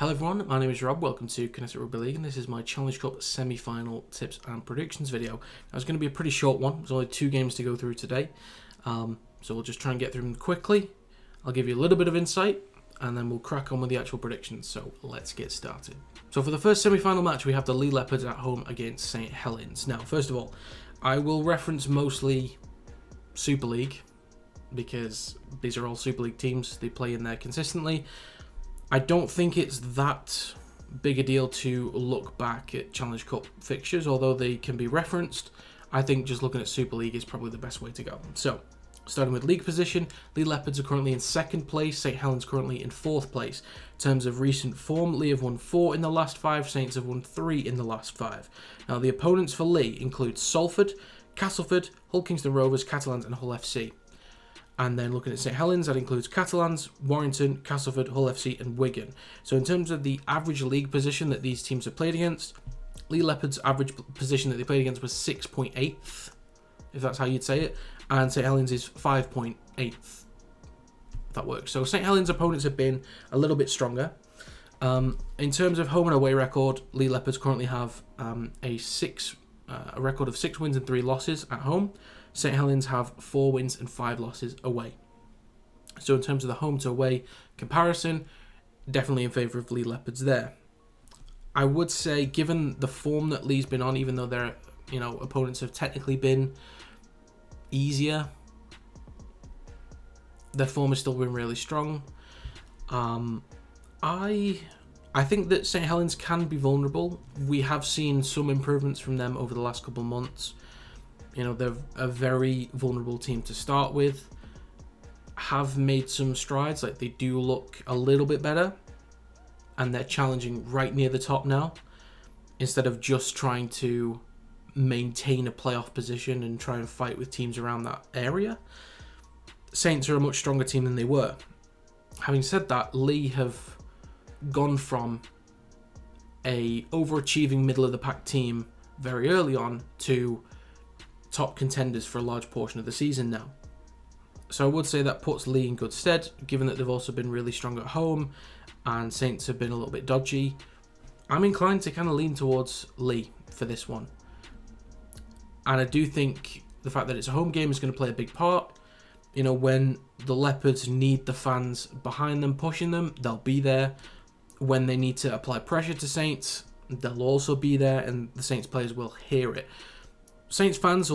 Hello everyone, my name is Rob, welcome to Kingston Rugby League, and this is my Challenge Cup semi-final tips and predictions video. Now, it's going to be a pretty short one, there's only 2 games to go through today, so we'll just try and get through them quickly. I'll give you a little bit of insight, and then we'll crack on with the actual predictions, so let's get started. So for the first semi-final match, we have the Leigh Leopards at home against St Helens. Now, first of all, I will reference mostly Super League, because these are all Super League teams, they play in there consistently. I don't think it's that big a deal to look back at Challenge Cup fixtures, although they can be referenced. I think just looking at Super League is probably the best way to go. So, starting with league position, Leigh Leopards are currently in 2nd place, St Helens currently in 4th place. In terms of recent form, Leigh have won 4 in the last 5, Saints have won 3 in the last 5. Now, the opponents for Leigh include Salford, Castleford, Hull Kingston Rovers, Catalans and Hull FC. And then looking at St Helens, that includes Catalans, Warrington, Castleford, Hull FC and Wigan. So in terms of the average league position that these teams have played against, Leigh Leopards' average position that they played against was 6.8th, if that's how you'd say it, and St Helens is 5.8th. That works. So St Helens' opponents have been a little bit stronger. In terms of home and away record, Leigh Leopards currently have a record of 6 wins and 3 losses at home. St Helens have 4 wins and 5 losses away. So in terms of the home to away comparison, definitely in favour of Leigh Leopards there. I would say, given the form that Leigh's been on, even though their opponents have technically been easier, their form has still been really strong. I think that St Helens can be vulnerable. We have seen some improvements from them over the last couple of months. They're a very vulnerable team to start with. Have made some strides, like they do look a little bit better. And they're challenging right near the top now. Instead of just trying to maintain a playoff position and try and fight with teams around that area. Saints are a much stronger team than they were. Having said that, Leigh have gone from a overachieving middle of the pack team very early on to top contenders for a large portion of the season now. So I would say that puts Leigh in good stead, given that they've also been really strong at home and Saints have been a little bit dodgy. I'm inclined to kind of lean towards Leigh for this one. And I do think the fact that it's a home game is going to play a big part. When the Leopards need the fans behind them, pushing them, they'll be there. When they need to apply pressure to Saints, they'll also be there and the Saints players will hear it. Saints fans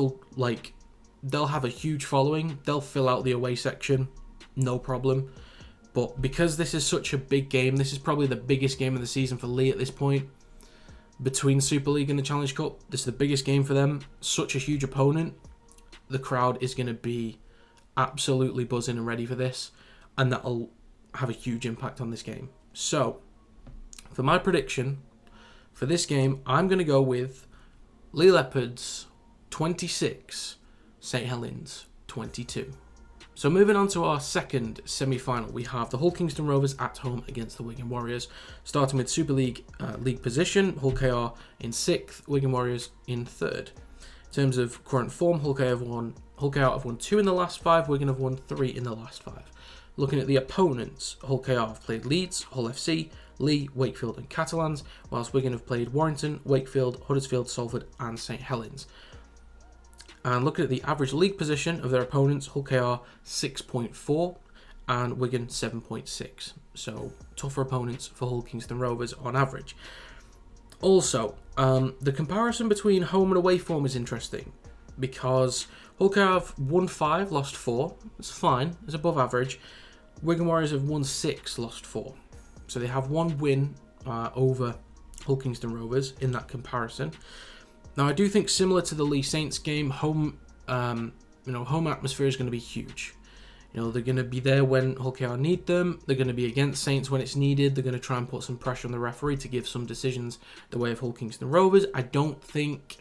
they'll have a huge following. They'll fill out the away section, no problem. But because this is such a big game, this is probably the biggest game of the season for Leigh at this point. Between Super League and the Challenge Cup, this is the biggest game for them. Such a huge opponent. The crowd is going to be absolutely buzzing and ready for this. And that'll have a huge impact on this game. So, for my prediction for this game, I'm going to go with Leigh Leopards 26, St Helens 22. So moving on to our second semi-final, we have the Hull Kingston Rovers at home against the Wigan Warriors. Starting with Super League league position, Hull KR in 6th, Wigan Warriors in 3rd. In terms of current form, Hull KR have won 2 in the last 5, Wigan have won 3 in the last 5. Looking at the opponents, Hull KR have played Leeds, Hull FC, Leigh, Wakefield and Catalans, whilst Wigan have played Warrington, Wakefield, Huddersfield, Salford and St Helens. And looking at the average league position of their opponents, Hull KR 6.4 and Wigan 7.6. So tougher opponents for Hull Kingston Rovers on average. Also, the comparison between home and away form is interesting because Hull KR have won 5, lost 4. It's fine, it's above average. Wigan Warriors have won 6, lost 4. So they have 1 win over Hull Kingston Rovers in that comparison. Now, I do think similar to the Leigh Saints game, home atmosphere is going to be huge. They're going to be there when Hull KR need them. They're going to be against Saints when it's needed. They're going to try and put some pressure on the referee to give some decisions the way of Hull Kingston Rovers. I don't think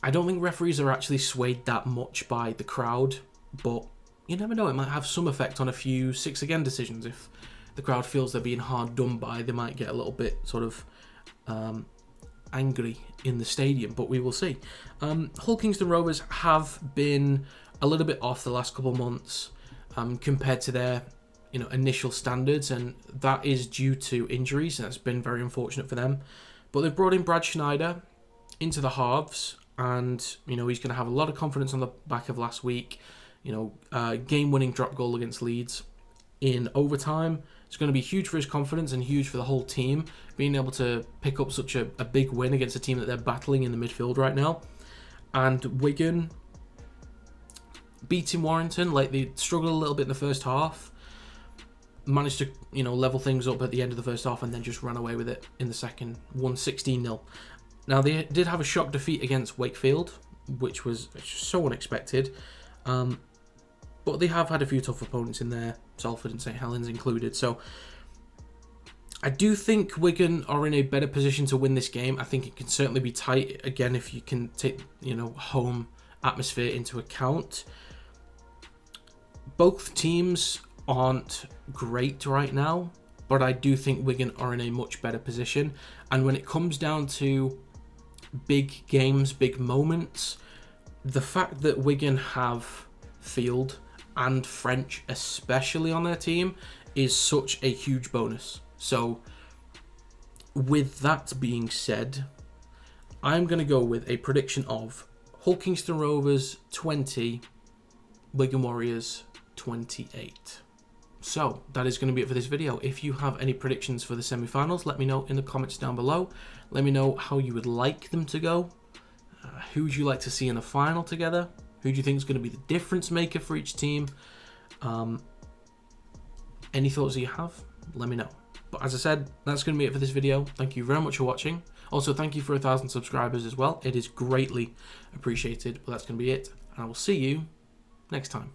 referees are actually swayed that much by the crowd, but you never know. It might have some effect on a few 6 again decisions. If the crowd feels they're being hard done by, they might get a little bit sort of angry in the stadium, but we will see. Hull Kingston Rovers have been a little bit off the last couple of months compared to their initial standards, and that is due to injuries, and that's been very unfortunate for them. But they've brought in Brad Schneider into the halves, and he's going to have a lot of confidence on the back of last week. Game-winning drop goal against Leeds in overtime. It's going to be huge for his confidence and huge for the whole team, being able to pick up such a big win against a team that they're battling in the midfield right now. And Wigan beating Warrington, like they struggled a little bit in the first half, managed to level things up at the end of the first half, and then just ran away with it in the second, won 16-0. Now they did have a shock defeat against Wakefield, which was so unexpected, but they have had a few tough opponents in there, Salford and St Helens included. So I do think Wigan are in a better position to win this game. I think it can certainly be tight again if you can take home atmosphere into account. Both teams aren't great right now, but I do think Wigan are in a much better position. And when it comes down to big games, big moments, the fact that Wigan have Field and French especially on their team is such a huge bonus. So with that being said, I'm going to go with a prediction of Hull Kingston Rovers 20, Wigan Warriors 28. So that is going to be it for this video. If you have any predictions for the semi-finals, let me know in the comments down below. Let me know how you would like them to go. Who would you like to see in the final together? Who do you think is going to be the difference maker for each team? Any thoughts that you have, let me know. But as I said, that's going to be it for this video. Thank you very much for watching. Also, thank you for 1,000 subscribers as well. It is greatly appreciated. But that's going to be it. And I will see you next time.